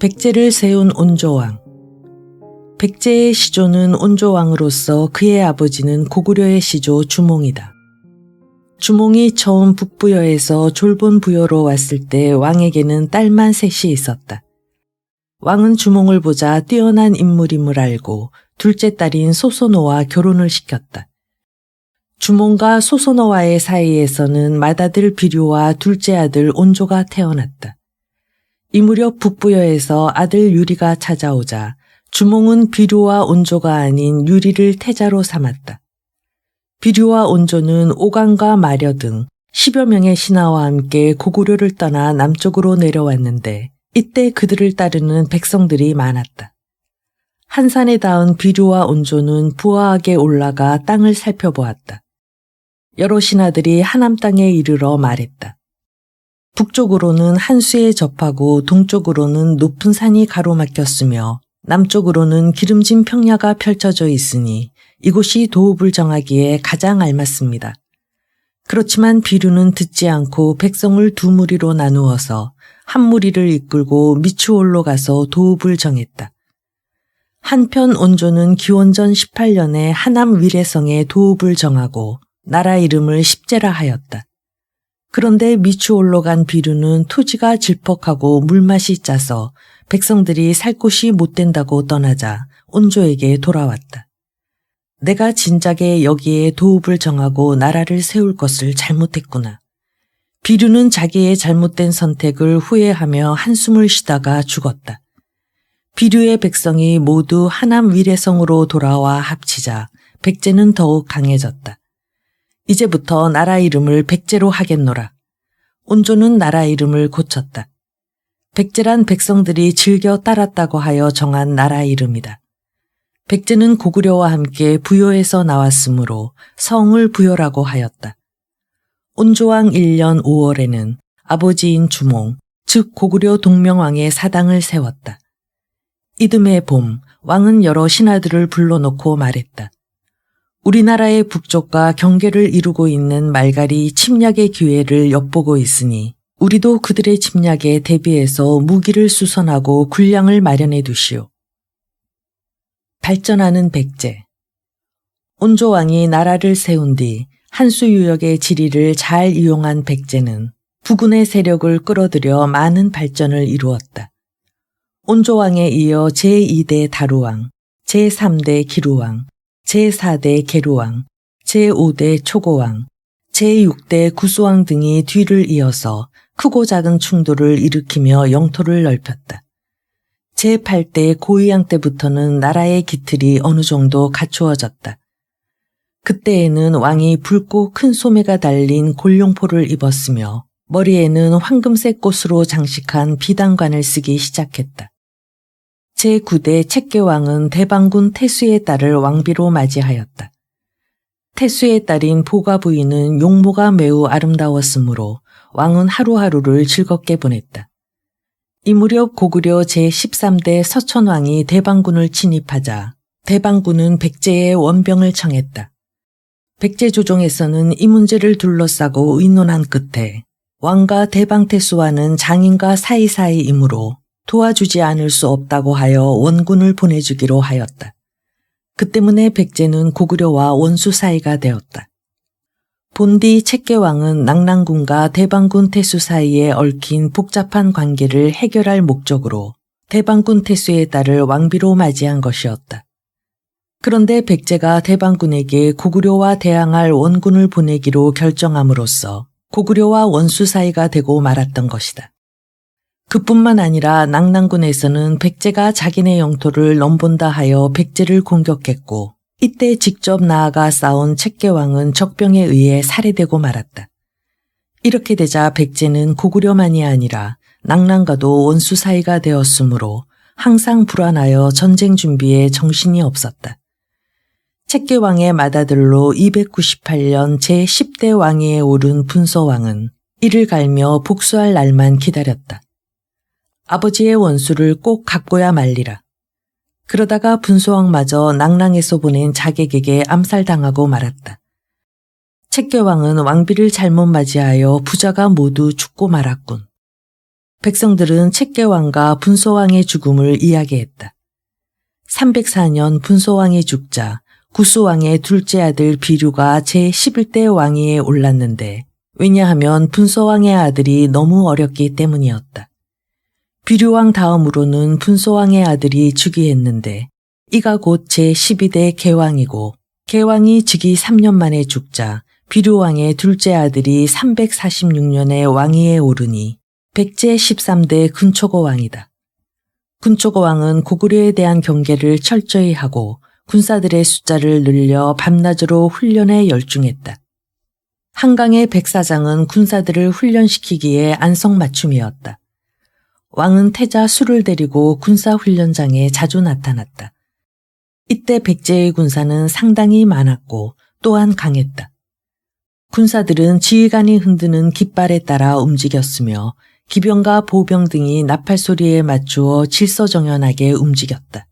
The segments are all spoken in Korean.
백제를 세운 온조왕. 백제의 시조는 온조왕으로서 그의 아버지는 고구려의 시조 주몽이다. 주몽이 처음 북부여에서 졸본부여로 왔을 때 왕에게는 딸만 셋이 있었다. 왕은 주몽을 보자 뛰어난 인물임을 알고 둘째 딸인 소소노와 결혼을 시켰다. 주몽과 소소노와의 사이에서는 맏아들 비류와 둘째 아들 온조가 태어났다. 이 무렵 북부여에서 아들 유리가 찾아오자 주몽은 비류와 온조가 아닌 유리를 태자로 삼았다. 비류와 온조는 오강과 마려 등 10여 명의 신하와 함께 고구려를 떠나 남쪽으로 내려왔는데 이때 그들을 따르는 백성들이 많았다. 한 산에 닿은 비류와 온조는 부하하게 올라가 땅을 살펴보았다. 여러 신하들이 하남 땅에 이르러 말했다. 북쪽으로는 한수에 접하고 동쪽으로는 높은 산이 가로막혔으며 남쪽으로는 기름진 평야가 펼쳐져 있으니 이곳이 도읍을 정하기에 가장 알맞습니다. 그렇지만 비류는 듣지 않고 백성을 두 무리로 나누어서 한 무리를 이끌고 미추홀로 가서 도읍을 정했다. 한편 온조는 기원전 18년에 하남 위례성에 도읍을 정하고 나라 이름을 십제라 하였다. 그런데 미추홀로 간 비류는 토지가 질퍽하고 물맛이 짜서 백성들이 살 곳이 못 된다고 떠나자 온조에게 돌아왔다. 내가 진작에 여기에 도읍을 정하고 나라를 세울 것을 잘못했구나. 비류는 자기의 잘못된 선택을 후회하며 한숨을 쉬다가 죽었다. 비류의 백성이 모두 하남 위례성으로 돌아와 합치자 백제는 더욱 강해졌다. 이제부터 나라 이름을 백제로 하겠노라. 온조는 나라 이름을 고쳤다. 백제란 백성들이 즐겨 따랐다고 하여 정한 나라 이름이다. 백제는 고구려와 함께 부여에서 나왔으므로 성을 부여라고 하였다. 온조왕 1년 5월에는 아버지인 주몽, 즉 고구려 동명왕의 사당을 세웠다. 이듬해 봄, 왕은 여러 신하들을 불러놓고 말했다. 우리나라의 북쪽과 경계를 이루고 있는 말갈이 침략의 기회를 엿보고 있으니 우리도 그들의 침략에 대비해서 무기를 수선하고 군량을 마련해 두시오. 발전하는 백제. 온조왕이 나라를 세운 뒤 한수 유역의 지리를 잘 이용한 백제는 부군의 세력을 끌어들여 많은 발전을 이루었다. 온조왕에 이어 제2대 다루왕, 제3대 기루왕, 제4대 계루왕, 제5대 초고왕, 제6대 구수왕 등이 뒤를 이어서 크고 작은 충돌을 일으키며 영토를 넓혔다. 제8대 고의왕 때부터는 나라의 기틀이 어느 정도 갖추어졌다. 그때에는 왕이 붉고 큰 소매가 달린 골룡포를 입었으며 머리에는 황금색 꽃으로 장식한 비단관을 쓰기 시작했다. 제9대 책계왕은 대방군 태수의 딸을 왕비로 맞이하였다. 태수의 딸인 보가 부인은 용모가 매우 아름다웠으므로 왕은 하루하루를 즐겁게 보냈다. 이 무렵 고구려 제13대 서천왕이 대방군을 침입하자 대방군은 백제의 원병을 청했다. 백제 조정에서는 이 문제를 둘러싸고 의논한 끝에 왕과 대방태수와는 장인과 사이사이이므로 도와주지 않을 수 없다고 하여 원군을 보내주기로 하였다. 그 때문에 백제는 고구려와 원수 사이가 되었다. 본디 책계왕은 낙랑군과 대방군 태수 사이에 얽힌 복잡한 관계를 해결할 목적으로 대방군 태수의 딸을 왕비로 맞이한 것이었다. 그런데 백제가 대방군에게 고구려와 대항할 원군을 보내기로 결정함으로써 고구려와 원수 사이가 되고 말았던 것이다. 그뿐만 아니라 낙랑군에서는 백제가 자기네 영토를 넘본다 하여 백제를 공격했고 이때 직접 나아가 싸운 책계왕은 적병에 의해 살해되고 말았다. 이렇게 되자 백제는 고구려만이 아니라 낙랑과도 원수 사이가 되었으므로 항상 불안하여 전쟁 준비에 정신이 없었다. 책계왕의 맏아들로 298년 제10대 왕위에 오른 분서왕은 이를 갈며 복수할 날만 기다렸다. 아버지의 원수를 꼭 갚고야 말리라. 그러다가 분서왕마저 낙랑에서 보낸 자객에게 암살당하고 말았다. 책계왕은 왕비를 잘못 맞이하여 부자가 모두 죽고 말았군. 백성들은 책계왕과 분소왕의 죽음을 이야기했다. 304년 분소왕이 죽자 구수왕의 둘째 아들 비류가 제11대 왕위에 올랐는데 왜냐하면 분소왕의 아들이 너무 어렸기 때문이었다. 비류왕 다음으로는 분소왕의 아들이 즉위했는데 이가 곧 제12대 계왕이고 계왕이 즉위 3년 만에 죽자 비류왕의 둘째 아들이 346년에 왕위에 오르니 백제 13대 근초고 왕이다. 근초고 왕은 고구려에 대한 경계를 철저히 하고 군사들의 숫자를 늘려 밤낮으로 훈련에 열중했다. 한강의 백사장은 군사들을 훈련시키기에 안성맞춤이었다. 왕은 태자 수를 데리고 군사훈련장에 자주 나타났다. 이때 백제의 군사는 상당히 많았고 또한 강했다. 군사들은 지휘관이 흔드는 깃발에 따라 움직였으며 기병과 보병 등이 나팔 소리에 맞추어 질서정연하게 움직였다.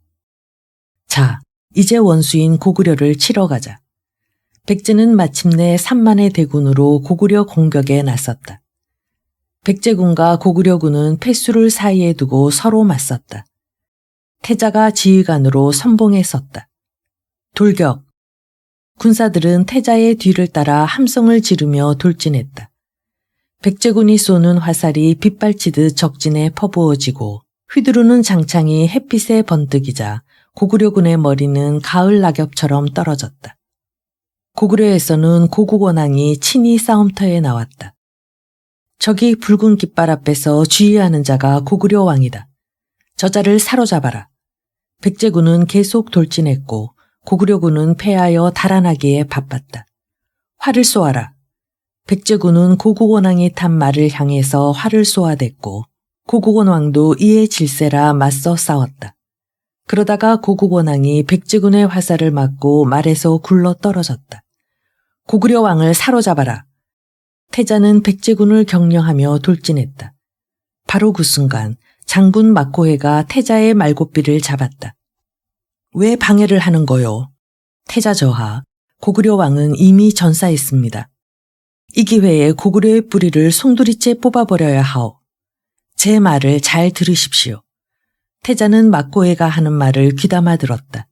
자, 이제 원수인 고구려를 치러 가자. 백제는 마침내 3만의 대군으로 고구려 공격에 나섰다. 백제군과 고구려군은 패수를 사이에 두고 서로 맞섰다. 태자가 지휘관으로 선봉에 섰다. 돌격! 군사들은 태자의 뒤를 따라 함성을 지르며 돌진했다. 백제군이 쏘는 화살이 빗발치듯 적진에 퍼부어지고 휘두르는 장창이 햇빛에 번뜩이자 고구려군의 머리는 가을 낙엽처럼 떨어졌다. 고구려에서는 고국원왕이 친히 싸움터에 나왔다. 저기 붉은 깃발 앞에서 주의하는 자가 고구려 왕이다. 저자를 사로잡아라. 백제군은 계속 돌진했고 고구려군은 패하여 달아나기에 바빴다. 활을 쏘아라. 백제군은 고국원왕이 탄 말을 향해서 활을 쏘아댔고 고국원왕도 이에 질세라 맞서 싸웠다. 그러다가 고국원왕이 백제군의 화살을 맞고 말에서 굴러 떨어졌다. 고구려 왕을 사로잡아라. 태자는 백제군을 격려하며 돌진했다. 바로 그 순간 장군 막고해가 태자의 말고삐를 잡았다. 왜 방해를 하는 거요? 태자 저하, 고구려 왕은 이미 전사했습니다. 이 기회에 고구려의 뿌리를 송두리째 뽑아버려야 하오. 제 말을 잘 들으십시오. 태자는 막고해가 하는 말을 귀담아 들었다.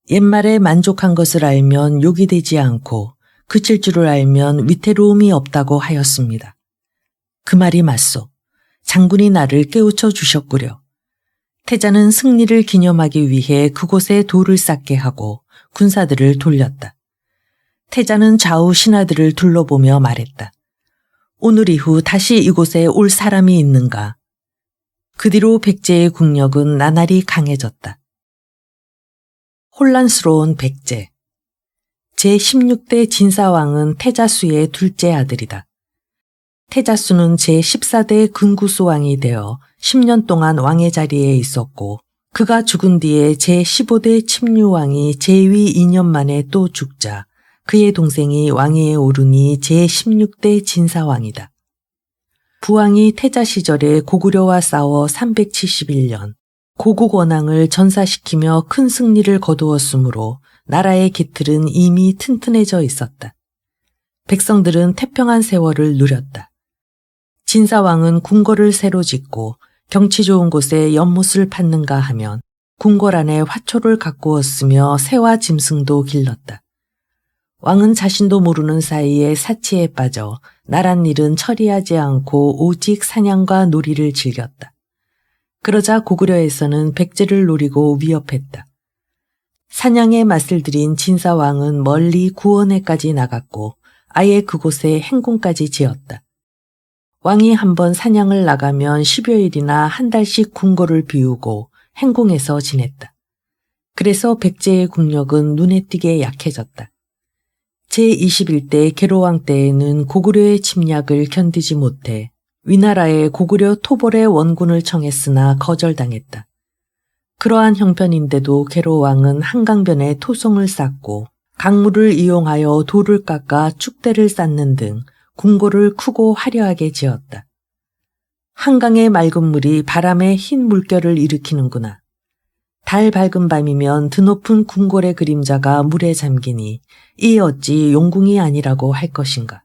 옛말에 만족한 것을 알면 욕이 되지 않고 그칠 줄을 알면 위태로움이 없다고 하였습니다. 그 말이 맞소. 장군이 나를 깨우쳐 주셨구려. 태자는 승리를 기념하기 위해 그곳에 돌을 쌓게 하고 군사들을 돌렸다. 태자는 좌우 신하들을 둘러보며 말했다. 오늘 이후 다시 이곳에 올 사람이 있는가? 그 뒤로 백제의 국력은 나날이 강해졌다. 혼란스러운 백제. 제16대 진사왕은 태자수의 둘째 아들이다. 태자수는 제14대 근구수왕이 되어 10년 동안 왕의 자리에 있었고 그가 죽은 뒤에 제15대 침류왕이 재위 2년 만에 또 죽자 그의 동생이 왕위에 오르니 제16대 진사왕이다. 부왕이 태자 시절에 고구려와 싸워 371년 고국원왕을 전사시키며 큰 승리를 거두었으므로 나라의 기틀은 이미 튼튼해져 있었다. 백성들은 태평한 세월을 누렸다. 진사왕은 궁궐을 새로 짓고 경치 좋은 곳에 연못을 팠는가 하면 궁궐 안에 화초를 가꾸었으며 새와 짐승도 길렀다. 왕은 자신도 모르는 사이에 사치에 빠져 나란 일은 처리하지 않고 오직 사냥과 놀이를 즐겼다. 그러자 고구려에서는 백제를 노리고 위협했다. 사냥에 맛을 들인 진사왕은 멀리 구원에까지 나갔고 아예 그곳에 행궁까지 지었다. 왕이 한번 사냥을 나가면 10여일이나 한 달씩 궁궐을 비우고 행궁에서 지냈다. 그래서 백제의 국력은 눈에 띄게 약해졌다. 제21대 계로왕 때에는 고구려의 침략을 견디지 못해 위나라에 고구려 토벌의 원군을 청했으나 거절당했다. 그러한 형편인데도 계로왕은 한강변에 토성을 쌓고 강물을 이용하여 돌을 깎아 축대를 쌓는 등 궁궐을 크고 화려하게 지었다. 한강의 맑은 물이 바람에 흰 물결을 일으키는구나. 달 밝은 밤이면 드높은 궁궐의 그림자가 물에 잠기니 이 어찌 용궁이 아니라고 할 것인가.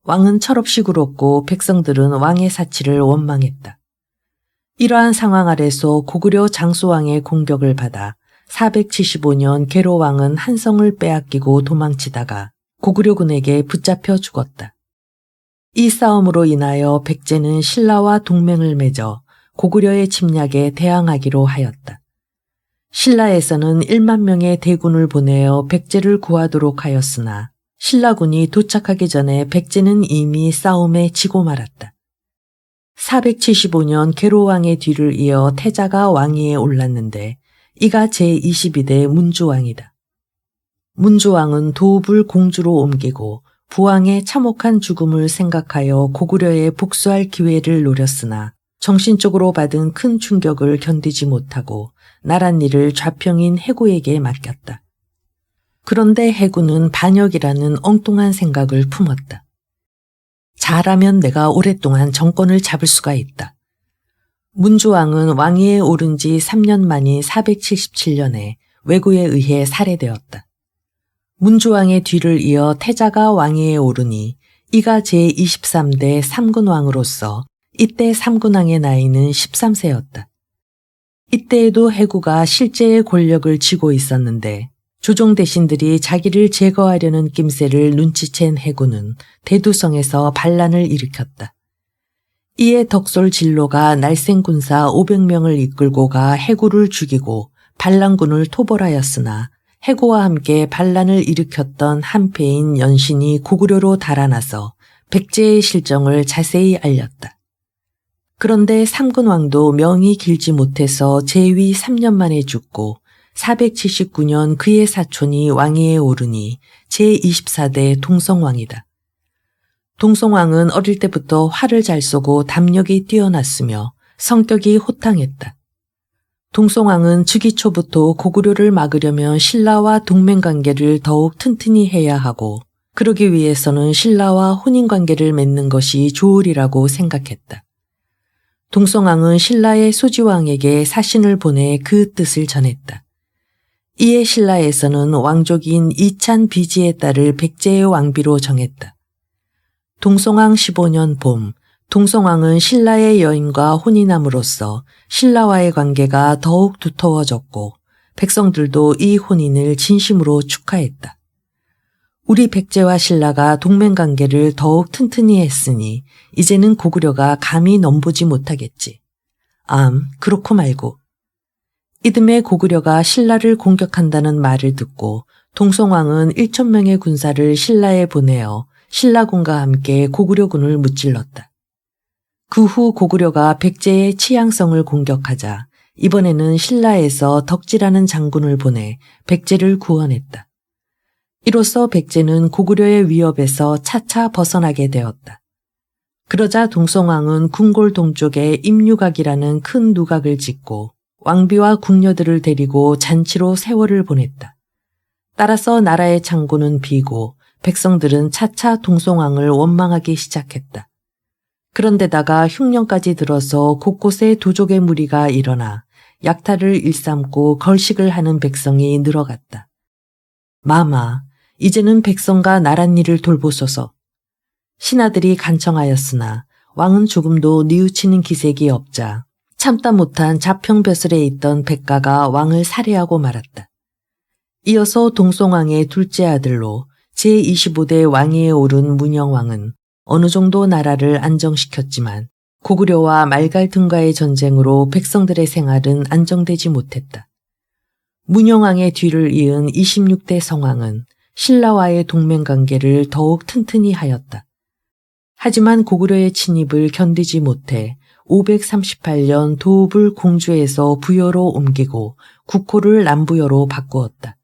왕은 철없이 굴었고 백성들은 왕의 사치를 원망했다. 이러한 상황 아래서 고구려 장수왕의 공격을 받아 475년 계로왕은 한성을 빼앗기고 도망치다가 고구려군에게 붙잡혀 죽었다. 이 싸움으로 인하여 백제는 신라와 동맹을 맺어 고구려의 침략에 대항하기로 하였다. 신라에서는 1만 명의 대군을 보내어 백제를 구하도록 하였으나 신라군이 도착하기 전에 백제는 이미 싸움에 지고 말았다. 475년 계로왕의 뒤를 이어 태자가 왕위에 올랐는데 이가 제22대 문주왕이다. 문주왕은 도읍을 공주로 옮기고 부왕의 참혹한 죽음을 생각하여 고구려에 복수할 기회를 노렸으나 정신적으로 받은 큰 충격을 견디지 못하고 나랏일을 좌평인 해구에게 맡겼다. 그런데 해구는 반역이라는 엉뚱한 생각을 품었다. 잘하면 내가 오랫동안 정권을 잡을 수가 있다. 문주왕은 왕위에 오른 지 3년 만인 477년에 왜구에 의해 살해되었다. 문주왕의 뒤를 이어 태자가 왕위에 오르니 이가 제23대 삼군왕으로서 이때 삼군왕의 나이는 13세였다. 이때에도 해구가 실제의 권력을 쥐고 있었는데 조정 대신들이 자기를 제거하려는 낌새를 눈치챈 해구는 대두성에서 반란을 일으켰다. 이에 덕솔 진로가 날쌘 군사 500명을 이끌고 가 해구를 죽이고 반란군을 토벌하였으나 해구와 함께 반란을 일으켰던 한패인 연신이 고구려로 달아나서 백제의 실정을 자세히 알렸다. 그런데 삼군왕도 명이 길지 못해서 재위 3년 만에 죽고 479년 그의 사촌이 왕위에 오르니 제24대 동성왕이다. 동성왕은 어릴 때부터 활을 잘 쏘고 담력이 뛰어났으며 성격이 호탕했다. 동성왕은 즉위 초부터 고구려를 막으려면 신라와 동맹관계를 더욱 튼튼히 해야 하고 그러기 위해서는 신라와 혼인관계를 맺는 것이 좋으리라고 생각했다. 동성왕은 신라의 소지왕에게 사신을 보내 그 뜻을 전했다. 이에 신라에서는 왕족인 이찬 비지의 딸을 백제의 왕비로 정했다. 동성왕 15년 봄, 동성왕은 신라의 여인과 혼인함으로써 신라와의 관계가 더욱 두터워졌고 백성들도 이 혼인을 진심으로 축하했다. 우리 백제와 신라가 동맹관계를 더욱 튼튼히 했으니 이제는 고구려가 감히 넘보지 못하겠지. 그렇고 말고. 이듬해 고구려가 신라를 공격한다는 말을 듣고 동성왕은 1,000명의 군사를 신라에 보내어 신라군과 함께 고구려군을 무찔렀다. 그 후 고구려가 백제의 치양성을 공격하자 이번에는 신라에서 덕지라는 장군을 보내 백제를 구원했다. 이로써 백제는 고구려의 위협에서 차차 벗어나게 되었다. 그러자 동성왕은 궁골 동쪽에 임유각이라는 큰 누각을 짓고 왕비와 궁녀들을 데리고 잔치로 세월을 보냈다. 따라서 나라의 창고는 비고 백성들은 차차 동성왕을 원망하기 시작했다. 그런데다가 흉년까지 들어서 곳곳에 도적의 무리가 일어나 약탈을 일삼고 걸식을 하는 백성이 늘어갔다. 마마, 이제는 백성과 나랏일을 돌보소서. 신하들이 간청하였으나 왕은 조금도 뉘우치는 기색이 없자 참다 못한 자평벼슬에 있던 백가가 왕을 살해하고 말았다. 이어서 동성왕의 둘째 아들로 제25대 왕위에 오른 문영왕은 어느 정도 나라를 안정시켰지만 고구려와 말갈등과의 전쟁으로 백성들의 생활은 안정되지 못했다. 문영왕의 뒤를 이은 26대 성왕은 신라와의 동맹관계를 더욱 튼튼히 하였다. 하지만 고구려의 침입을 견디지 못해 538년 도읍을 공주에서 부여로 옮기고 국호를 남부여로 바꾸었다.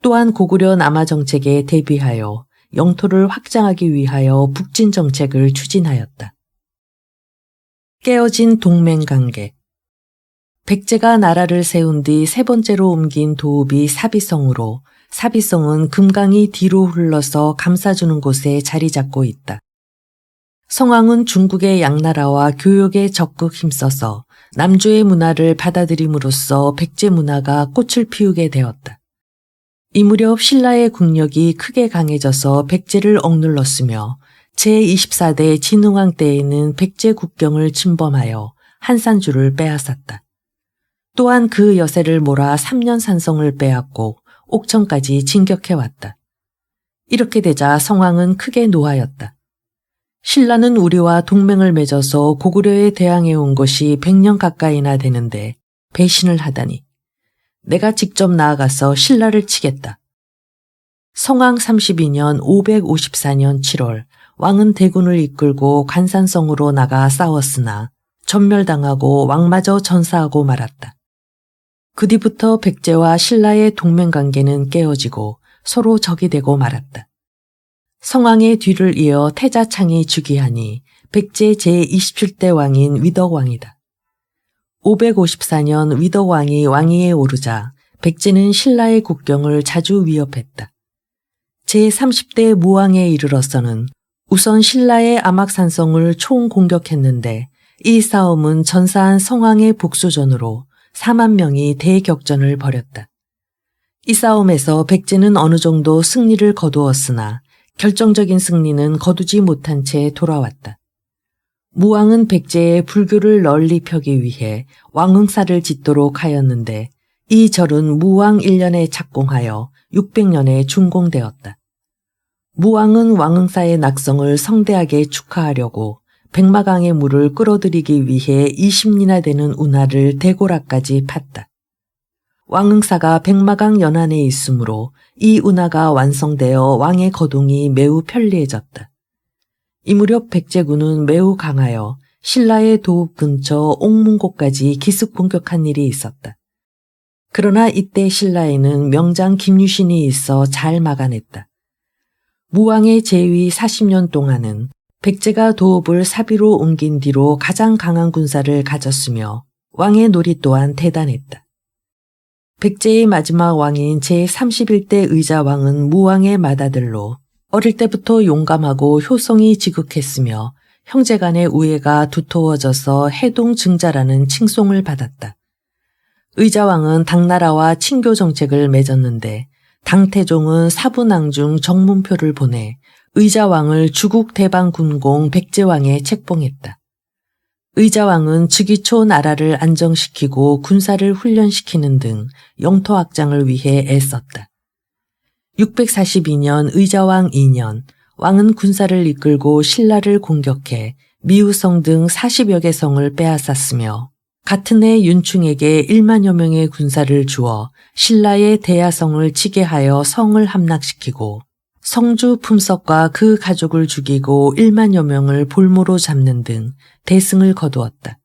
또한 고구려 남하 정책에 대비하여 영토를 확장하기 위하여 북진 정책을 추진하였다. 깨어진 동맹관계. 백제가 나라를 세운 뒤 세 번째로 옮긴 도읍이 사비성으로 사비성은 금강이 뒤로 흘러서 감싸주는 곳에 자리 잡고 있다. 성왕은 중국의 양나라와 교역에 적극 힘써서 남조의 문화를 받아들임으로써 백제 문화가 꽃을 피우게 되었다. 이 무렵 신라의 국력이 크게 강해져서 백제를 억눌렀으며 제24대 진흥왕 때에는 백제 국경을 침범하여 한산주를 빼앗았다. 또한 그 여세를 몰아 3년 산성을 빼앗고 옥천까지 진격해왔다. 이렇게 되자 성왕은 크게 노하였다. 신라는 우리와 동맹을 맺어서 고구려에 대항해온 것이 100년 가까이나 되는데 배신을 하다니. 내가 직접 나아가서 신라를 치겠다. 성왕 32년 554년 7월 왕은 대군을 이끌고 간산성으로 나가 싸웠으나 전멸당하고 왕마저 전사하고 말았다. 그 뒤부터 백제와 신라의 동맹관계는 깨어지고 서로 적이 되고 말았다. 성왕의 뒤를 이어 태자창이 즉위하니 백제 제27대 왕인 위덕왕이다. 554년 위덕왕이 왕위에 오르자 백제는 신라의 국경을 자주 위협했다. 제30대 무왕에 이르러서는 우선 신라의 암악산성을 총공격했는데 이 싸움은 전사한 성왕의 복수전으로 4만 명이 대격전을 벌였다. 이 싸움에서 백제는 어느 정도 승리를 거두었으나 결정적인 승리는 거두지 못한 채 돌아왔다. 무왕은 백제의 불교를 널리 펴기 위해 왕흥사를 짓도록 하였는데 이 절은 무왕 1년에 착공하여 600년에 준공되었다. 무왕은 왕흥사의 낙성을 성대하게 축하하려고 백마강의 물을 끌어들이기 위해 20리나 되는 운하를 대고라까지 팠다. 왕흥사가 백마강 연안에 있으므로 이 운하가 완성되어 왕의 거동이 매우 편리해졌다. 이 무렵 백제군은 매우 강하여 신라의 도읍 근처 옥문고까지 기습 공격한 일이 있었다. 그러나 이때 신라에는 명장 김유신이 있어 잘 막아냈다. 무왕의 재위 40년 동안은 백제가 도읍을 사비로 옮긴 뒤로 가장 강한 군사를 가졌으며 왕의 노리 또한 대단했다. 백제의 마지막 왕인 제31대 의자왕은 무왕의 맏아들로 어릴 때부터 용감하고 효성이 지극했으며 형제간의 우애가 두터워져서 해동증자라는 칭송을 받았다. 의자왕은 당나라와 친교 정책을 맺었는데 당태종은 사부낭중 정문표를 보내 의자왕을 주국 대방군공 백제왕에 책봉했다. 의자왕은 즉위초 나라를 안정시키고 군사를 훈련시키는 등 영토 확장을 위해 애썼다. 642년 의자왕 2년 왕은 군사를 이끌고 신라를 공격해 미우성 등 40여 개 성을 빼앗았으며 같은 해 윤충에게 1만여 명의 군사를 주어 신라의 대야성을 치게 하여 성을 함락시키고 성주 품석과 그 가족을 죽이고 1만여 명을 볼모로 잡는 등 대승을 거두었다.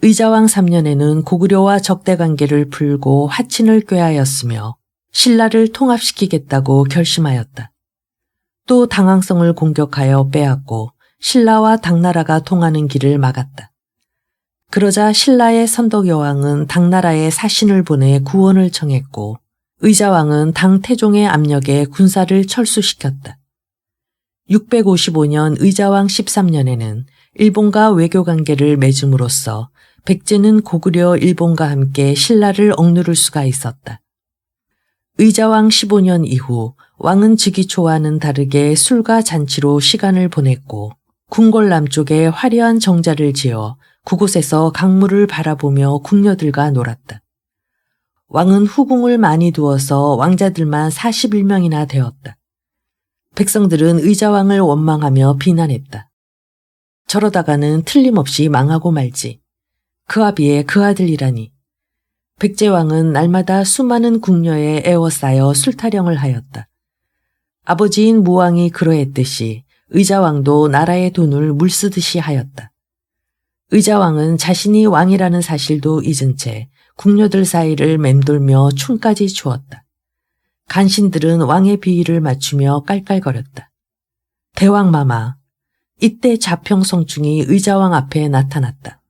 의자왕 3년에는 고구려와 적대관계를 풀고 화친을 꾀하였으며 신라를 통합시키겠다고 결심하였다. 또 당항성을 공격하여 빼앗고 신라와 당나라가 통하는 길을 막았다. 그러자 신라의 선덕여왕은 당나라에 사신을 보내 구원을 청했고 의자왕은 당태종의 압력에 군사를 철수시켰다. 655년 의자왕 13년에는 일본과 외교관계를 맺음으로써 백제는 고구려 일본과 함께 신라를 억누를 수가 있었다. 의자왕 15년 이후 왕은 즉위초와는 다르게 술과 잔치로 시간을 보냈고 궁궐 남쪽에 화려한 정자를 지어 그곳에서 강물을 바라보며 궁녀들과 놀았다. 왕은 후궁을 많이 두어서 왕자들만 41명이나 되었다. 백성들은 의자왕을 원망하며 비난했다. 저러다가는 틀림없이 망하고 말지. 그와 비해 그 아들이라니. 백제왕은 날마다 수많은 궁녀에 애워싸여 술타령을 하였다. 아버지인 무왕이 그러했듯이 의자왕도 나라의 돈을 물쓰듯이 하였다. 의자왕은 자신이 왕이라는 사실도 잊은 채 궁녀들 사이를 맴돌며 춤까지 추었다. 간신들은 왕의 비위를 맞추며 깔깔거렸다. 대왕마마, 이때 자평성충이 의자왕 앞에 나타났다.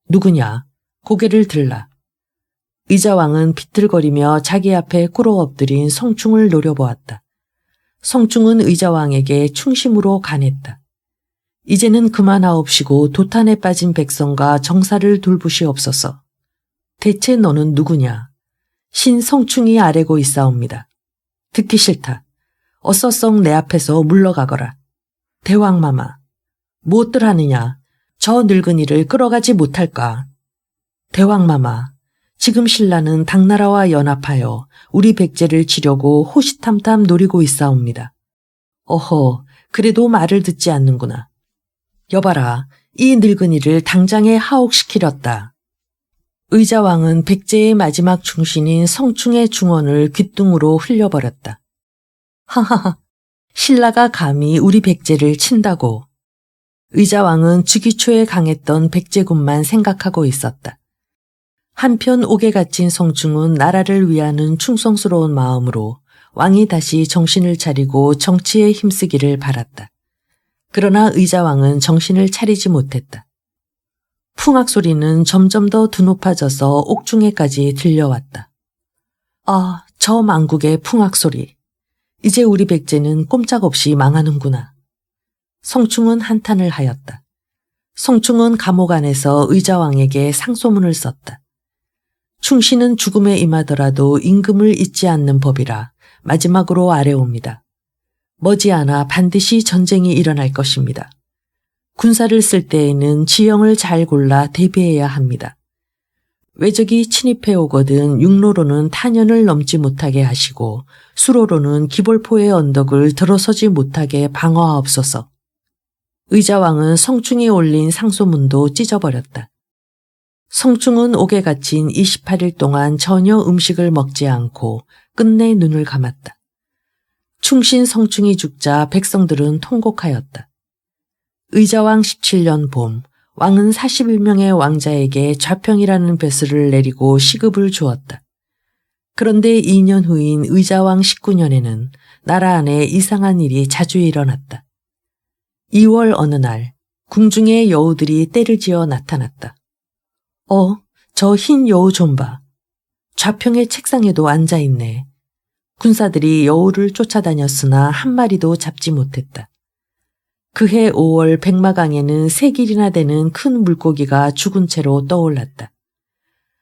누구냐? 고개를 들라. 의자왕은 비틀거리며 자기 앞에 꿇어 엎드린 성충을 노려보았다. 성충은 의자왕에게 충심으로 간했다. 이제는 그만하옵시고 도탄에 빠진 백성과 정사를 돌보시옵소서. 대체 너는 누구냐? 신 성충이 아뢰고 있사옵니다. 듣기 싫다. 어서 썩 내 앞에서 물러가거라. 대왕마마, 무엇들 하느냐? 저 늙은이를 끌어가지 못할까? 대왕마마, 지금 신라는 당나라와 연합하여 우리 백제를 치려고 호시탐탐 노리고 있사옵니다. 어허, 그래도 말을 듣지 않는구나. 여봐라, 이 늙은이를 당장에 하옥시키렸다. 의자왕은 백제의 마지막 중신인 성충의 중언을 귓등으로 흘려버렸다. 하하하, 신라가 감히 우리 백제를 친다고. 의자왕은 즉위초에 강했던 백제군만 생각하고 있었다. 한편 옥에 갇힌 성충은 나라를 위하는 충성스러운 마음으로 왕이 다시 정신을 차리고 정치에 힘쓰기를 바랐다. 그러나 의자왕은 정신을 차리지 못했다. 풍악 소리는 점점 더 드높아져서 옥중에까지 들려왔다. 아, 저 망국의 풍악 소리. 이제 우리 백제는 꼼짝없이 망하는구나. 성충은 한탄을 하였다. 성충은 감옥 안에서 의자왕에게 상소문을 썼다. 충신은 죽음에 임하더라도 임금을 잊지 않는 법이라 마지막으로 아뢰옵니다. 머지않아 반드시 전쟁이 일어날 것입니다. 군사를 쓸 때에는 지형을 잘 골라 대비해야 합니다. 외적이 침입해 오거든 육로로는 탄현을 넘지 못하게 하시고 수로로는 기벌포의 언덕을 들어서지 못하게 방어하옵소서. 의자왕은 성충이 올린 상소문도 찢어버렸다. 성충은 옥에 갇힌 28일 동안 전혀 음식을 먹지 않고 끝내 눈을 감았다. 충신 성충이 죽자 백성들은 통곡하였다. 의자왕 17년 봄, 왕은 41명의 왕자에게 좌평이라는 벼슬을 내리고 시급을 주었다. 그런데 2년 후인 의자왕 19년에는 나라 안에 이상한 일이 자주 일어났다. 2월 어느 날 궁중에 여우들이 떼를 지어 나타났다. 저 흰 여우 좀 봐. 좌평의 책상에도 앉아있네. 군사들이 여우를 쫓아다녔으나 한 마리도 잡지 못했다. 그해 5월 백마강에는 3길이나 되는 큰 물고기가 죽은 채로 떠올랐다.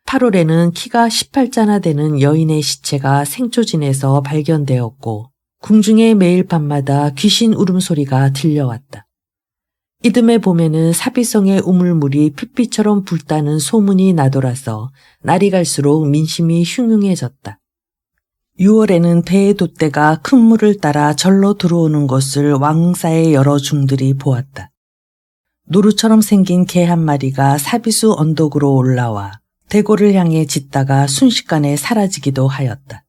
8월에는 키가 18자나 되는 여인의 시체가 생초진에서 발견되었고 궁중에 매일 밤마다 귀신 울음소리가 들려왔다. 이듬해 봄에는 사비성의 우물물이 핏빛처럼 붉다는 소문이 나돌아서 날이 갈수록 민심이 흉흉해졌다. 6월에는 배의 돛대가 큰 물을 따라 절로 들어오는 것을 왕사의 여러 중들이 보았다. 노루처럼 생긴 개 한 마리가 사비수 언덕으로 올라와 대궐을 향해 짖다가 순식간에 사라지기도 하였다.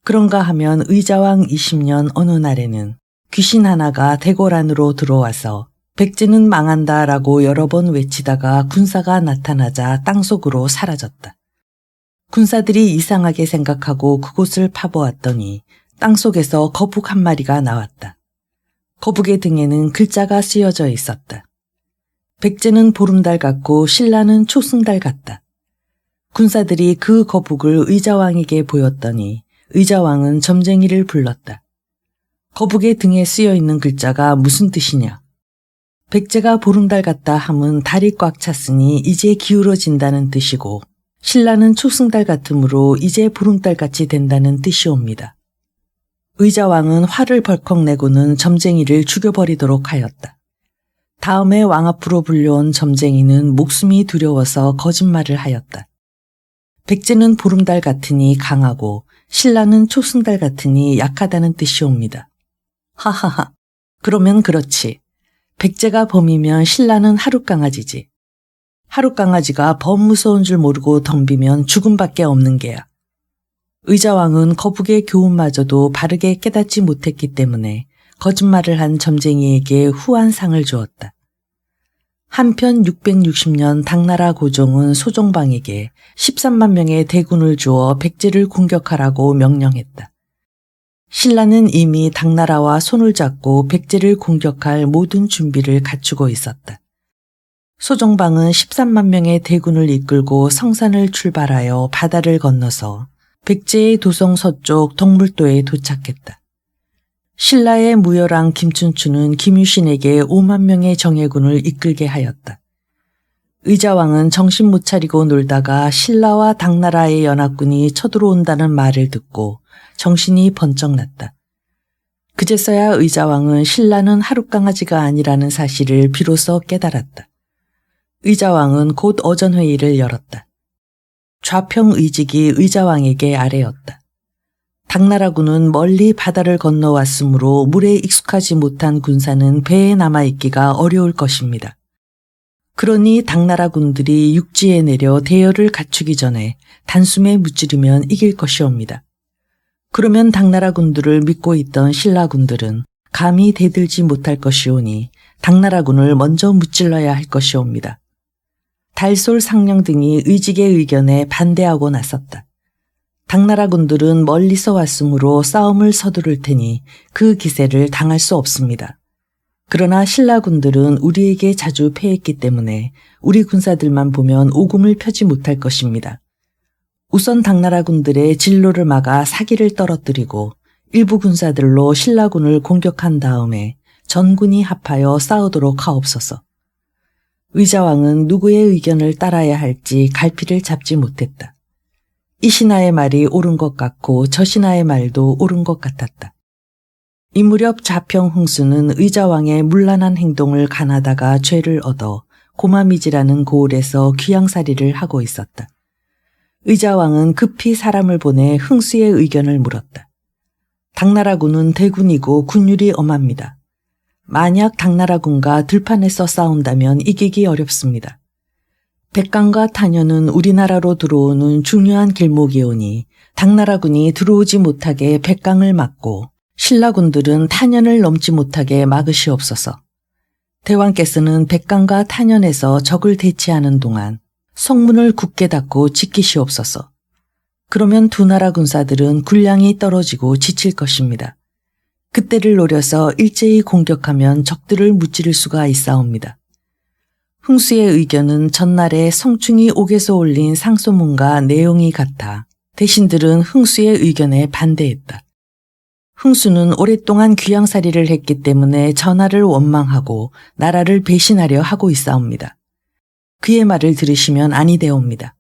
그런가 하면 의자왕 20년 어느 날에는 귀신 하나가 대궐 안으로 들어와서 백제는 망한다라고 여러 번 외치다가 군사가 나타나자 땅속으로 사라졌다. 군사들이 이상하게 생각하고 그곳을 파보았더니 땅속에서 거북 한 마리가 나왔다. 거북의 등에는 글자가 쓰여져 있었다. 백제는 보름달 같고 신라는 초승달 같다. 군사들이 그 거북을 의자왕에게 보였더니 의자왕은 점쟁이를 불렀다. 거북의 등에 쓰여 있는 글자가 무슨 뜻이냐? 백제가 보름달 같다 함은 달이 꽉 찼으니 이제 기울어진다는 뜻이고 신라는 초승달 같으므로 이제 보름달같이 된다는 뜻이옵니다. 의자왕은 화를 벌컥 내고는 점쟁이를 죽여버리도록 하였다. 다음에 왕 앞으로 불려온 점쟁이는 목숨이 두려워서 거짓말을 하였다. 백제는 보름달 같으니 강하고 신라는 초승달 같으니 약하다는 뜻이옵니다. 하하하, 그러면 그렇지. 백제가 범이면 신라는 하룻강아지지. 하룻강아지가 범 무서운 줄 모르고 덤비면 죽음밖에 없는 게야. 의자왕은 거북의 교훈마저도 바르게 깨닫지 못했기 때문에 거짓말을 한 점쟁이에게 후한 상을 주었다. 한편 660년 당나라 고종은 소종방에게 13만 명의 대군을 주어 백제를 공격하라고 명령했다. 신라는 이미 당나라와 손을 잡고 백제를 공격할 모든 준비를 갖추고 있었다. 소종방은 13만 명의 대군을 이끌고 성산을 출발하여 바다를 건너서 백제의 도성 서쪽 덕물도에 도착했다. 신라의 무열왕 김춘추는 김유신에게 5만 명의 정예군을 이끌게 하였다. 의자왕은 정신 못 차리고 놀다가 신라와 당나라의 연합군이 쳐들어온다는 말을 듣고 정신이 번쩍 났다. 그제서야 의자왕은 신라는 하룻강아지가 아니라는 사실을 비로소 깨달았다. 의자왕은 곧 어전회의를 열었다. 좌평의직이 의자왕에게 아뢰었다. 당나라군은 멀리 바다를 건너왔으므로 물에 익숙하지 못한 군사는 배에 남아있기가 어려울 것입니다. 그러니 당나라 군들이 육지에 내려 대열을 갖추기 전에 단숨에 무찌르면 이길 것이옵니다. 그러면 당나라 군들을 믿고 있던 신라 군들은 감히 대들지 못할 것이오니 당나라 군을 먼저 무찔러야 할 것이옵니다. 달솔, 상령 등이 의직의 의견에 반대하고 나섰다. 당나라 군들은 멀리서 왔으므로 싸움을 서두를 테니 그 기세를 당할 수 없습니다. 그러나 신라 군들은 우리에게 자주 패했기 때문에 우리 군사들만 보면 오금을 펴지 못할 것입니다. 우선 당나라 군들의 진로를 막아 사기를 떨어뜨리고 일부 군사들로 신라군을 공격한 다음에 전군이 합하여 싸우도록 하옵소서. 의자왕은 누구의 의견을 따라야 할지 갈피를 잡지 못했다. 이 신하의 말이 옳은 것 같고 저 신하의 말도 옳은 것 같았다. 이 무렵 좌평 흥수는 의자왕의 문란한 행동을 간하다가 죄를 얻어 고마미지라는 고을에서 귀양살이를 하고 있었다. 의자왕은 급히 사람을 보내 흥수의 의견을 물었다. 당나라군은 대군이고 군율이 엄합니다. 만약 당나라군과 들판에서 싸운다면 이기기 어렵습니다. 백강과 탄현은 우리나라로 들어오는 중요한 길목이오니 당나라군이 들어오지 못하게 백강을 막고 신라군들은 탄현을 넘지 못하게 막으시옵소서. 대왕께서는 백강과 탄현에서 적을 대치하는 동안 성문을 굳게 닫고 지키시옵소서. 그러면 두 나라 군사들은 군량이 떨어지고 지칠 것입니다. 그때를 노려서 일제히 공격하면 적들을 무찌를 수가 있사옵니다. 흥수의 의견은 전날에 성충이 옥에서 올린 상소문과 내용이 같아 대신들은 흥수의 의견에 반대했다. 흥수는 오랫동안 귀양살이를 했기 때문에 전하를 원망하고 나라를 배신하려 하고 있사옵니다. 그의 말을 들으시면 아니 되옵니다.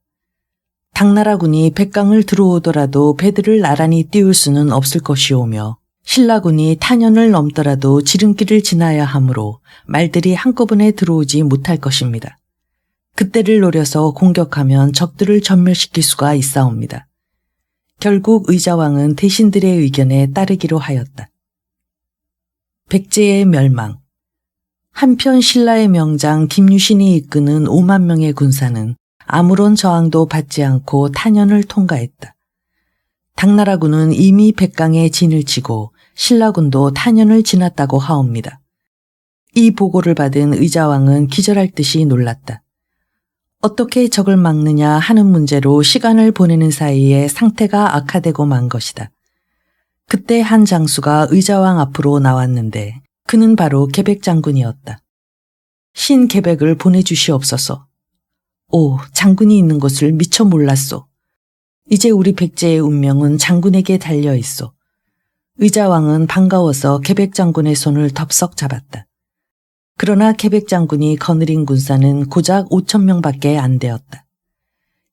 당나라군이 백강을 들어오더라도 배들을 나란히 띄울 수는 없을 것이오며 신라군이 탄현을 넘더라도 지름길을 지나야 하므로 말들이 한꺼번에 들어오지 못할 것입니다. 그때를 노려서 공격하면 적들을 전멸시킬 수가 있사옵니다. 결국 의자왕은 대신들의 의견에 따르기로 하였다. 백제의 멸망. 한편 신라의 명장 김유신이 이끄는 5만 명의 군사는 아무런 저항도 받지 않고 탄현을 통과했다. 당나라군은 이미 백강에 진을 치고 신라군도 탄현을 지났다고 하옵니다. 이 보고를 받은 의자왕은 기절할 듯이 놀랐다. 어떻게 적을 막느냐 하는 문제로 시간을 보내는 사이에 상태가 악화되고 만 것이다. 그때 한 장수가 의자왕 앞으로 나왔는데 그는 바로 계백 장군이었다. 신계백을 보내주시옵소서. 오, 장군이 있는 것을 미처 몰랐소. 이제 우리 백제의 운명은 장군에게 달려있소. 의자왕은 반가워서 계백 장군의 손을 덥석 잡았다. 그러나 계백 장군이 거느린 군사는 고작 5,000명밖에 안 되었다.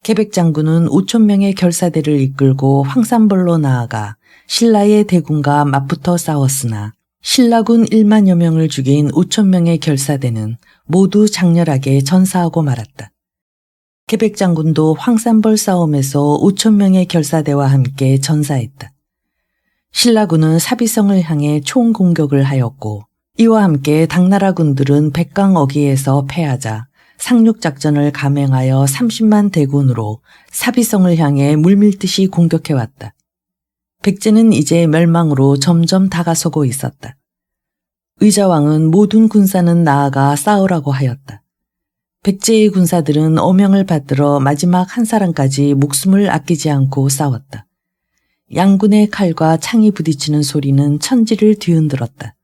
계백 장군은 5,000명의 결사대를 이끌고 황산벌로 나아가 신라의 대군과 맞붙어 싸웠으나 신라군 1만여 명을 죽인 5,000명의 결사대는 모두 장렬하게 전사하고 말았다. 계백 장군도 황산벌 싸움에서 5,000명의 결사대와 함께 전사했다. 신라군은 사비성을 향해 총공격을 하였고 이와 함께 당나라 군들은 백강 어귀에서 패하자 상륙작전을 감행하여 30만 대군으로 사비성을 향해 물밀듯이 공격해왔다. 백제는 이제 멸망으로 점점 다가서고 있었다. 의자왕은 모든 군사는 나아가 싸우라고 하였다. 백제의 군사들은 어명을 받들어 마지막 한 사람까지 목숨을 아끼지 않고 싸웠다. 양군의 칼과 창이 부딪히는 소리는 천지를 뒤흔들었다.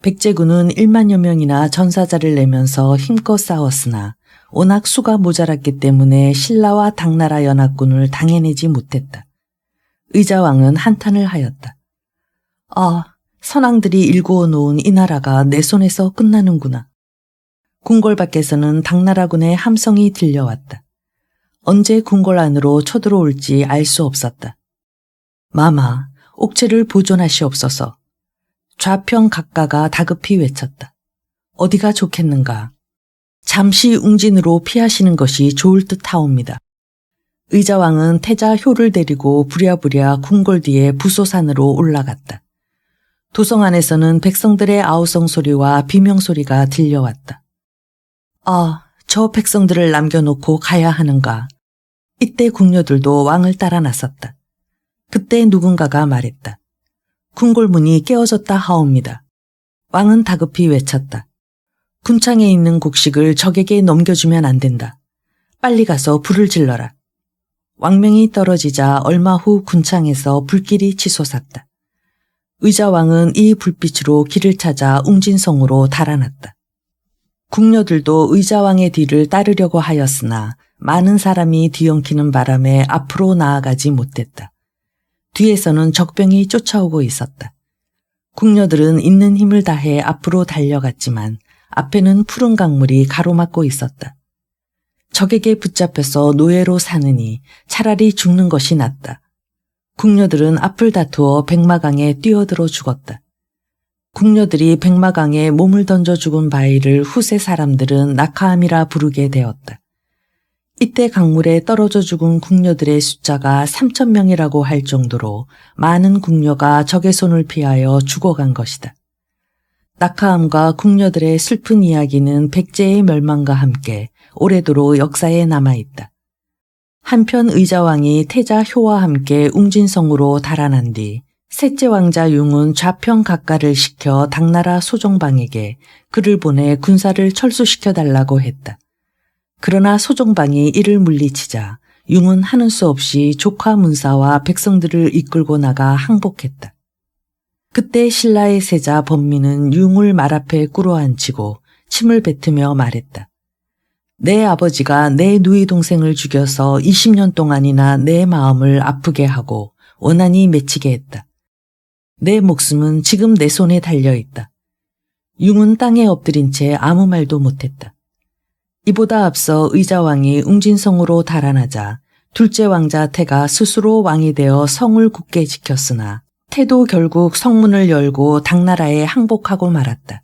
백제군은 1만여 명이나 전사자를 내면서 힘껏 싸웠으나 워낙 수가 모자랐기 때문에 신라와 당나라 연합군을 당해내지 못했다. 의자왕은 한탄을 하였다. 아, 선왕들이 일구어 놓은 이 나라가 내 손에서 끝나는구나. 궁궐 밖에서는 당나라군의 함성이 들려왔다. 언제 궁궐 안으로 쳐들어올지 알 수 없었다. 마마, 옥체를 보존하시옵소서. 좌편 각가가 다급히 외쳤다. 어디가 좋겠는가. 잠시 웅진으로 피하시는 것이 좋을 듯하옵니다. 의자왕은 태자 효를 데리고 부랴부랴 궁궐 뒤에 부소산으로 올라갔다. 도성 안에서는 백성들의 아우성 소리와 비명 소리가 들려왔다. 아, 저 백성들을 남겨놓고 가야 하는가. 이때 궁녀들도 왕을 따라 나섰다. 그때 누군가가 말했다. 궁궐문이 깨어졌다 하옵니다. 왕은 다급히 외쳤다. 군창에 있는 곡식을 적에게 넘겨주면 안 된다. 빨리 가서 불을 질러라. 왕명이 떨어지자 얼마 후 군창에서 불길이 치솟았다. 의자왕은 이 불빛으로 길을 찾아 웅진성으로 달아났다. 궁녀들도 의자왕의 뒤를 따르려고 하였으나 많은 사람이 뒤엉키는 바람에 앞으로 나아가지 못했다. 뒤에서는 적병이 쫓아오고 있었다. 궁녀들은 있는 힘을 다해 앞으로 달려갔지만 앞에는 푸른 강물이 가로막고 있었다. 적에게 붙잡혀서 노예로 사느니 차라리 죽는 것이 낫다. 궁녀들은 앞을 다투어 백마강에 뛰어들어 죽었다. 궁녀들이 백마강에 몸을 던져 죽은 바위를 후세 사람들은 낙하암이라 부르게 되었다. 이때 강물에 떨어져 죽은 궁녀들의 숫자가 3,000명이라고 할 정도로 많은 궁녀가 적의 손을 피하여 죽어간 것이다. 낙하암과 궁녀들의 슬픈 이야기는 백제의 멸망과 함께 오래도록 역사에 남아있다. 한편 의자왕이 태자 효와 함께 웅진성으로 달아난 뒤 셋째 왕자 융은 좌편 각가를 시켜 당나라 소종방에게 글을 보내 군사를 철수시켜달라고 했다. 그러나 소종방이 이를 물리치자 융은 하는 수 없이 조카 문사와 백성들을 이끌고 나가 항복했다. 그때 신라의 세자 범민은 융을 말 앞에 꿇어앉히고 침을 뱉으며 말했다. 내 아버지가 내 누이 동생을 죽여서 20년 동안이나 내 마음을 아프게 하고 원한이 맺히게 했다. 내 목숨은 지금 내 손에 달려있다. 융은 땅에 엎드린 채 아무 말도 못했다. 이보다 앞서 의자왕이 웅진성으로 달아나자 둘째 왕자 태가 스스로 왕이 되어 성을 굳게 지켰으나 태도 결국 성문을 열고 당나라에 항복하고 말았다.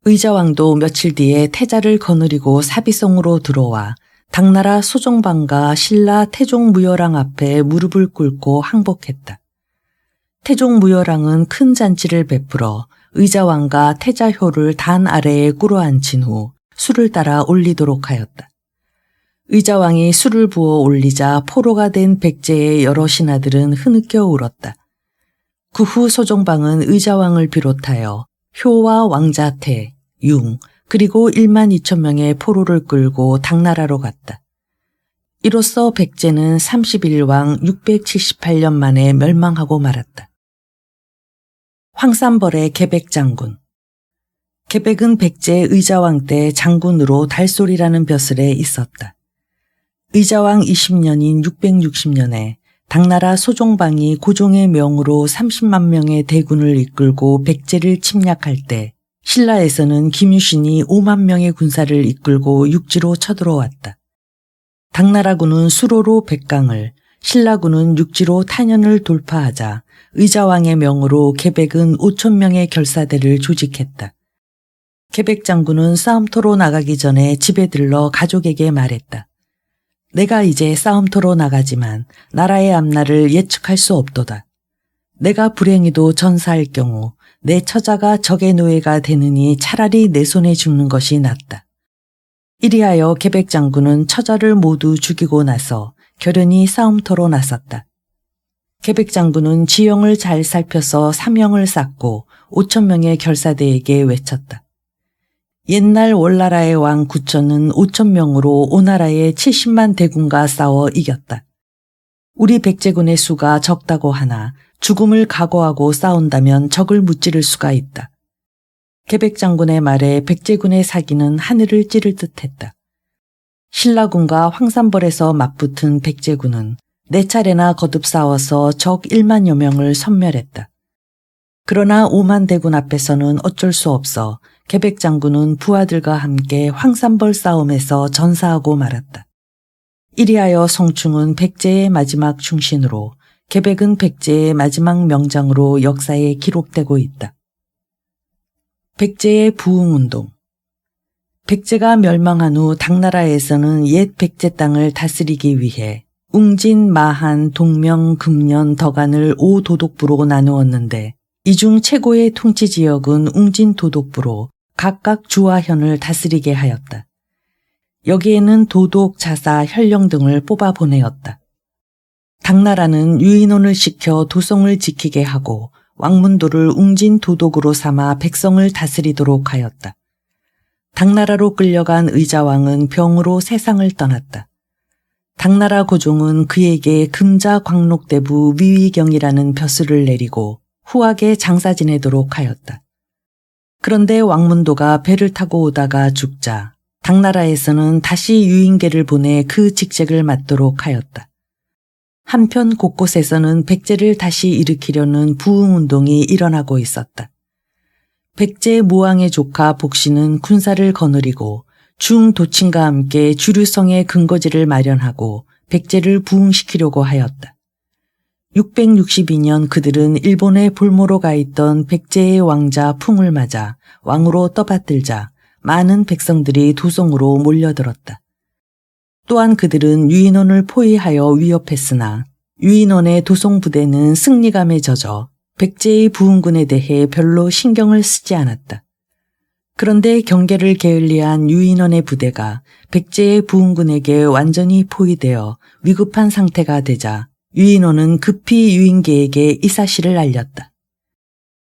의자왕도 며칠 뒤에 태자를 거느리고 사비성으로 들어와 당나라 소종방과 신라 태종무열왕 앞에 무릎을 꿇고 항복했다. 태종무열왕은 큰 잔치를 베풀어 의자왕과 태자효를 단 아래에 꿇어앉힌 후 술을 따라 올리도록 하였다. 의자왕이 술을 부어 올리자 포로가 된 백제의 여러 신하들은 흐느껴 울었다. 그 후 소종방은 의자왕을 비롯하여 효와 왕자 태, 융, 그리고 12,000명의 포로를 끌고 당나라로 갔다. 이로써 백제는 31왕 678년 만에 멸망하고 말았다. 황산벌의 계백장군. 계백은 백제 의자왕 때 장군으로 달소리라는 벼슬에 있었다. 의자왕 20년인 660년에 당나라 소종방이 고종의 명으로 30만 명의 대군을 이끌고 백제를 침략할 때 신라에서는 김유신이 5만 명의 군사를 이끌고 육지로 쳐들어왔다. 당나라군은 수로로 백강을, 신라군은 육지로 탄현을 돌파하자 의자왕의 명으로 계백은 5,000명의 결사대를 조직했다. 계백 장군은 싸움터로 나가기 전에 집에 들러 가족에게 말했다. 내가 이제 싸움터로 나가지만 나라의 앞날을 예측할 수 없도다. 내가 불행히도 전사할 경우 내 처자가 적의 노예가 되느니 차라리 내 손에 죽는 것이 낫다. 이리하여 계백 장군은 처자를 모두 죽이고 나서 결연히 싸움터로 나섰다. 계백 장군은 지형을 잘 살펴서 사명을 쌓고 5,000명의 결사대에게 외쳤다. 옛날 월나라의 왕 구천은 5,000명으로 오나라의 70만 대군과 싸워 이겼다. 우리 백제군의 수가 적다고 하나 죽음을 각오하고 싸운다면 적을 무찌를 수가 있다. 계백 장군의 말에 백제군의 사기는 하늘을 찌를 듯했다. 신라군과 황산벌에서 맞붙은 백제군은 4차례나 거듭 싸워서 적 1만여 명을 섬멸했다. 그러나 5만 대군 앞에서는 어쩔 수 없어 계백 장군은 부하들과 함께 황산벌 싸움에서 전사하고 말았다. 이리하여 성충은 백제의 마지막 충신으로 계백은 백제의 마지막 명장으로 역사에 기록되고 있다. 백제의 부흥운동. 백제가 멸망한 후 당나라에서는 옛 백제 땅을 다스리기 위해 웅진, 마한, 동명, 금년, 덕안을 5도독부로 나누었는데 이 중 최고의 통치지역은 웅진 도독부로 각각 주와 현을 다스리게 하였다. 여기에는 도독, 자사, 현령 등을 뽑아 보내었다. 당나라는 유인원을 시켜 도성을 지키게 하고 왕문도를 웅진 도독으로 삼아 백성을 다스리도록 하였다. 당나라로 끌려간 의자왕은 병으로 세상을 떠났다. 당나라 고종은 그에게 금자 광록대부 위위경이라는 벼슬을 내리고 후하게 장사 지내도록 하였다. 그런데 왕문도가 배를 타고 오다가 죽자 당나라에서는 다시 유인계를 보내 그 직책을 맡도록 하였다. 한편 곳곳에서는 백제를 다시 일으키려는 부흥운동이 일어나고 있었다. 백제 모왕의 조카 복신은 군사를 거느리고 중도친과 함께 주류성의 근거지를 마련하고 백제를 부흥시키려고 하였다. 662년 그들은 일본의 볼모로 가 있던 백제의 왕자 풍을 맞아 왕으로 떠받들자 많은 백성들이 도성으로 몰려들었다. 또한 그들은 유인원을 포위하여 위협했으나 유인원의 도성부대는 승리감에 젖어 백제의 부흥군에 대해 별로 신경을 쓰지 않았다. 그런데 경계를 게을리한 유인원의 부대가 백제의 부흥군에게 완전히 포위되어 위급한 상태가 되자 유인원은 급히 유인계에게 이 사실을 알렸다.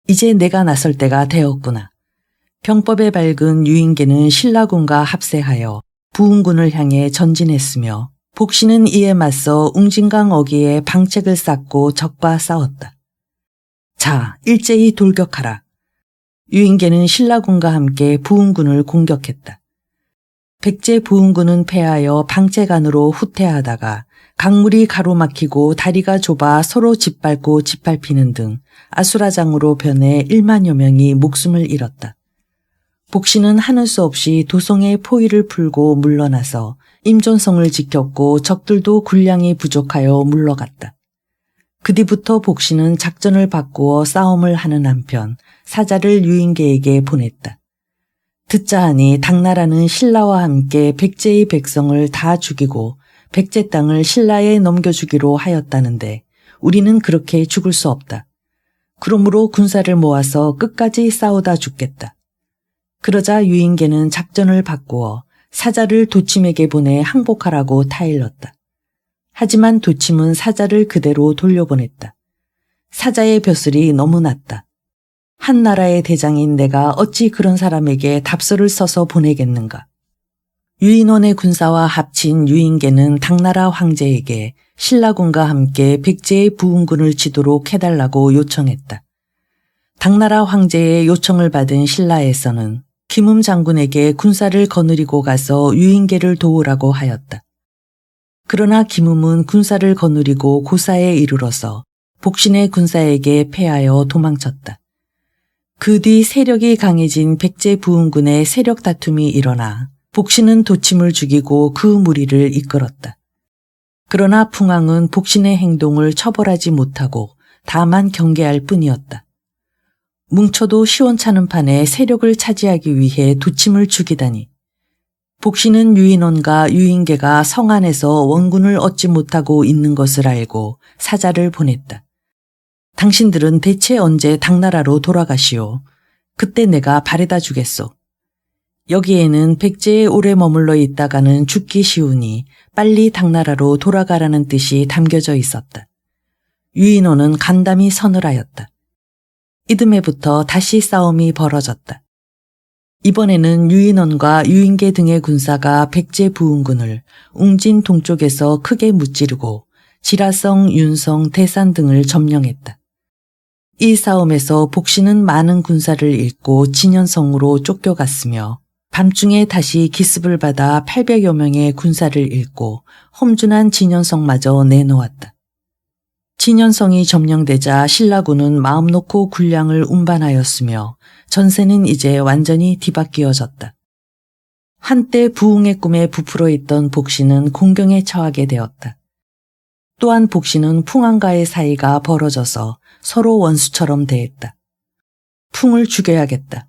이제 내가 나설 때가 되었구나. 병법에 밝은 유인계는 신라군과 합세하여 부흥군을 향해 전진했으며 복신은 이에 맞서 웅진강 어귀에 방책을 쌓고 적과 싸웠다. 자, 일제히 돌격하라. 유인계는 신라군과 함께 부흥군을 공격했다. 백제 부흥군은 패하여 방책 안으로 후퇴하다가 강물이 가로막히고 다리가 좁아 서로 짓밟고 짓밟히는 등 아수라장으로 변해 1만여 명이 목숨을 잃었다. 복신은 하는 수 없이 도성의 포위를 풀고 물러나서 임존성을 지켰고 적들도 군량이 부족하여 물러갔다. 그 뒤부터 복신은 작전을 바꾸어 싸움을 하는 한편 사자를 유인계에게 보냈다. 듣자 하니 당나라는 신라와 함께 백제의 백성을 다 죽이고 백제 땅을 신라에 넘겨주기로 하였다는데 우리는 그렇게 죽을 수 없다. 그러므로 군사를 모아서 끝까지 싸우다 죽겠다. 그러자 유인계는 작전을 바꾸어 사자를 도침에게 보내 항복하라고 타일렀다. 하지만 도침은 사자를 그대로 돌려보냈다. 사자의 벼슬이 너무 낮다. 한 나라의 대장인 내가 어찌 그런 사람에게 답서를 써서 보내겠는가. 유인원의 군사와 합친 유인계는 당나라 황제에게 신라군과 함께 백제의 부흥군을 치도록 해달라고 요청했다. 당나라 황제의 요청을 받은 신라에서는 김음 장군에게 군사를 거느리고 가서 유인계를 도우라고 하였다. 그러나 김음은 군사를 거느리고 고사에 이르러서 복신의 군사에게 패하여 도망쳤다. 그 뒤 세력이 강해진 백제 부흥군의 세력 다툼이 일어나 복신은 도침을 죽이고 그 무리를 이끌었다. 그러나 풍왕은 복신의 행동을 처벌하지 못하고 다만 경계할 뿐이었다. 뭉쳐도 시원찮은 판에 세력을 차지하기 위해 도침을 죽이다니. 복신은 유인원과 유인계가 성 안에서 원군을 얻지 못하고 있는 것을 알고 사자를 보냈다. 당신들은 대체 언제 당나라로 돌아가시오. 그때 내가 바래다 주겠소. 여기에는 백제에 오래 머물러 있다가는 죽기 쉬우니 빨리 당나라로 돌아가라는 뜻이 담겨져 있었다. 유인원은 간담이 선을 하였다. 이듬해부터 다시 싸움이 벌어졌다. 이번에는 유인원과 유인계 등의 군사가 백제 부흥군을 웅진 동쪽에서 크게 무찌르고 지라성, 윤성, 대산 등을 점령했다. 이 싸움에서 복신은 많은 군사를 잃고 진현성으로 쫓겨갔으며 밤중에 다시 기습을 받아 800여 명의 군사를 잃고 험준한 진현성마저 내놓았다. 진현성이 점령되자 신라군은 마음 놓고 군량을 운반하였으며 전세는 이제 완전히 뒤바뀌어졌다. 한때 부흥의 꿈에 부풀어 있던 복신은 공경에 처하게 되었다. 또한 복신은 풍왕과의 사이가 벌어져서 서로 원수처럼 대했다. 풍을 죽여야겠다.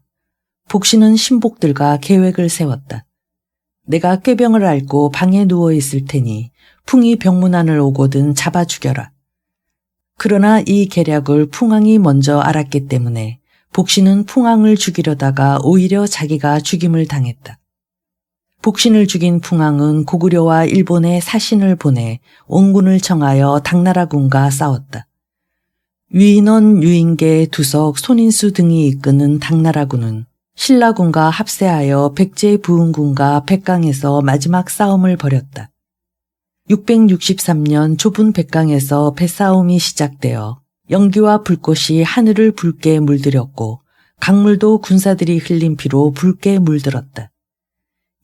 복신은 신복들과 계획을 세웠다. 내가 꾀병을 앓고 방에 누워 있을 테니 풍이 병문안을 오거든 잡아 죽여라. 그러나 이 계략을 풍왕이 먼저 알았기 때문에 복신은 풍왕을 죽이려다가 오히려 자기가 죽임을 당했다. 복신을 죽인 풍왕은 고구려와 일본에 사신을 보내 원군을 청하여 당나라군과 싸웠다. 유인원, 유인계, 두석, 손인수 등이 이끄는 당나라군은 신라군과 합세하여 백제 부흥군과 백강에서 마지막 싸움을 벌였다. 663년 좁은 백강에서 배싸움이 시작되어 연기와 불꽃이 하늘을 붉게 물들였고 강물도 군사들이 흘린 피로 붉게 물들었다.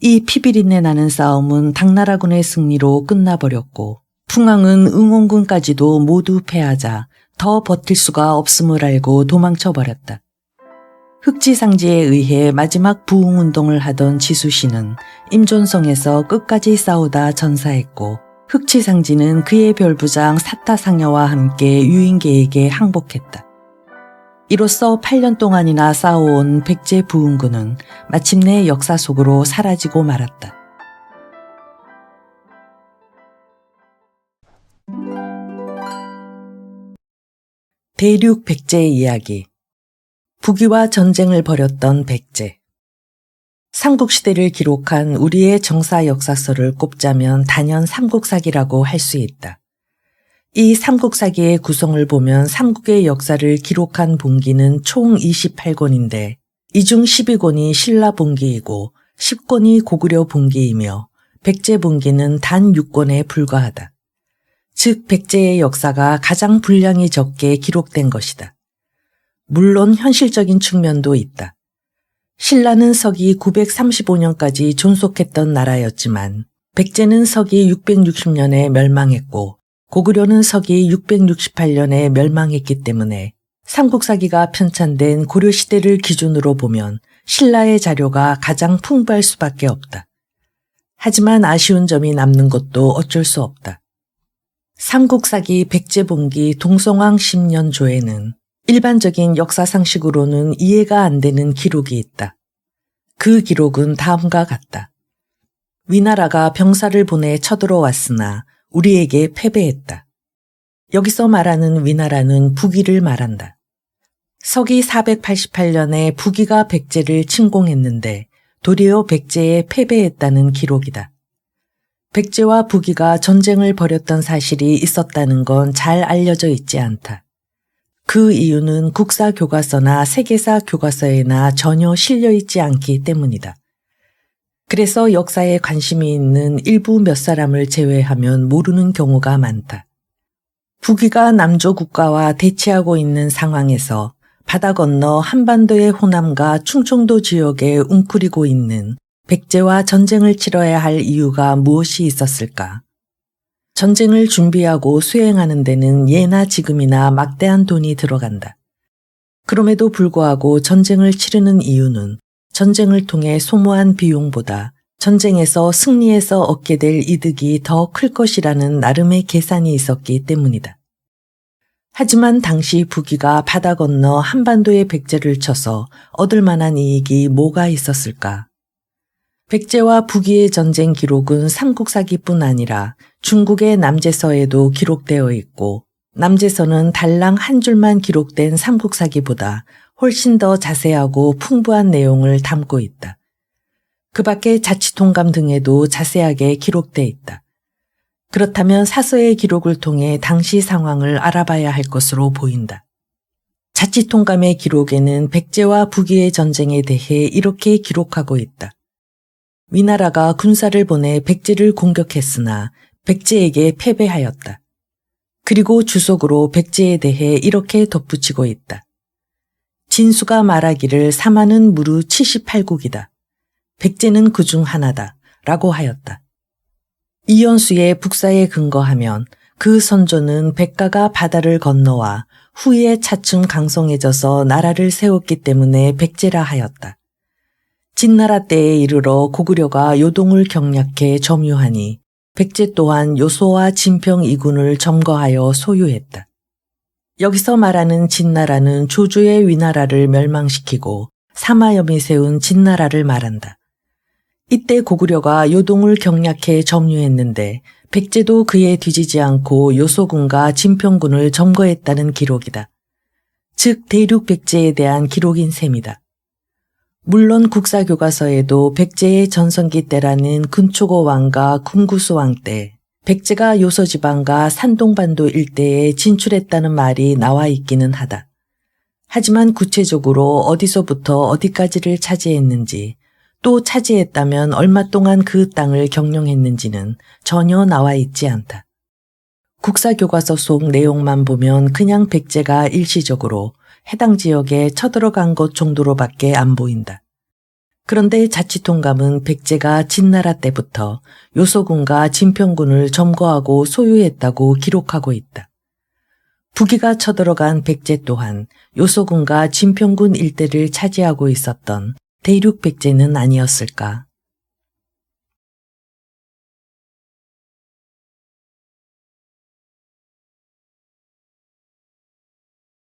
이 피비린내 나는 싸움은 당나라군의 승리로 끝나버렸고 풍왕은 응원군까지도 모두 패하자 더 버틸 수가 없음을 알고 도망쳐버렸다. 흑지상지에 의해 마지막 부흥운동을 하던 지수씨는 임존성에서 끝까지 싸우다 전사했고 흑지상지는 그의 별부장 사타상여와 함께 유인계에게 항복했다. 이로써 8년 동안이나 싸워온 백제 부흥군은 마침내 역사 속으로 사라지고 말았다. 대륙 백제 이야기. 북위와 전쟁을 벌였던 백제. 삼국시대를 기록한 우리의 정사 역사서를 꼽자면 단연 삼국사기라고 할 수 있다. 이 삼국사기의 구성을 보면 삼국의 역사를 기록한 본기는 총 28권인데 이 중 12권이 신라 본기이고 10권이 고구려 본기이며 백제 본기는 단 6권에 불과하다. 즉 백제의 역사가 가장 분량이 적게 기록된 것이다. 물론 현실적인 측면도 있다. 신라는 서기 935년까지 존속했던 나라였지만 백제는 서기 660년에 멸망했고 고구려는 서기 668년에 멸망했기 때문에 삼국사기가 편찬된 고려시대를 기준으로 보면 신라의 자료가 가장 풍부할 수밖에 없다. 하지만 아쉬운 점이 남는 것도 어쩔 수 없다. 삼국사기 백제본기 동성왕 10년조에는 일반적인 역사상식으로는 이해가 안 되는 기록이 있다. 그 기록은 다음과 같다. 위나라가 병사를 보내 쳐들어왔으나 우리에게 패배했다. 여기서 말하는 위나라는 북위를 말한다. 서기 488년에 북위가 백제를 침공했는데 도리어 백제에 패배했다는 기록이다. 백제와 북위가 전쟁을 벌였던 사실이 있었다는 건 잘 알려져 있지 않다. 그 이유는 국사 교과서나 세계사 교과서에나 전혀 실려있지 않기 때문이다. 그래서 역사에 관심이 있는 일부 몇 사람을 제외하면 모르는 경우가 많다. 북위가 남조 국가와 대치하고 있는 상황에서 바다 건너 한반도의 호남과 충청도 지역에 웅크리고 있는 백제와 전쟁을 치러야 할 이유가 무엇이 있었을까? 전쟁을 준비하고 수행하는 데는 예나 지금이나 막대한 돈이 들어간다. 그럼에도 불구하고 전쟁을 치르는 이유는 전쟁을 통해 소모한 비용보다 전쟁에서 승리해서 얻게 될 이득이 더 클 것이라는 나름의 계산이 있었기 때문이다. 하지만 당시 북위가 바다 건너 한반도의 백제를 쳐서 얻을 만한 이익이 뭐가 있었을까? 백제와 북위의 전쟁 기록은 삼국사기뿐 아니라 중국의 남제서에도 기록되어 있고 남제서는 달랑 한 줄만 기록된 삼국사기보다 훨씬 더 자세하고 풍부한 내용을 담고 있다. 그 밖에 자치통감 등에도 자세하게 기록돼 있다. 그렇다면 사서의 기록을 통해 당시 상황을 알아봐야 할 것으로 보인다. 자치통감의 기록에는 백제와 북위의 전쟁에 대해 이렇게 기록하고 있다. 위나라가 군사를 보내 백제를 공격했으나 백제에게 패배하였다. 그리고 주석으로 백제에 대해 이렇게 덧붙이고 있다. 진수가 말하기를 사마는 무르 78국이다. 백제는 그중 하나다. 라고 하였다. 이연수의 북사에 근거하면 그 선조는 백가가 바다를 건너와 후에 차츰 강성해져서 나라를 세웠기 때문에 백제라 하였다. 진나라 때에 이르러 고구려가 요동을 경략해 점유하니 백제 또한 요소와 진평 이군을 점거하여 소유했다. 여기서 말하는 진나라는 조조의 위나라를 멸망시키고 사마염이 세운 진나라를 말한다. 이때 고구려가 요동을 경략해 점유했는데 백제도 그에 뒤지지 않고 요소군과 진평군을 점거했다는 기록이다. 즉 대륙 백제에 대한 기록인 셈이다. 물론 국사교과서에도 백제의 전성기 때라는 근초고 왕과 금구수 왕 때 백제가 요소지방과 산동반도 일대에 진출했다는 말이 나와 있기는 하다. 하지만 구체적으로 어디서부터 어디까지를 차지했는지 또 차지했다면 얼마 동안 그 땅을 경영했는지는 전혀 나와 있지 않다. 국사교과서 속 내용만 보면 그냥 백제가 일시적으로 해당 지역에 쳐들어간 것 정도로밖에 안 보인다. 그런데 자치통감은 백제가 진나라 때부터 요소군과 진평군을 점거하고 소유했다고 기록하고 있다. 북이가 쳐들어간 백제 또한 요소군과 진평군 일대를 차지하고 있었던 대륙 백제는 아니었을까?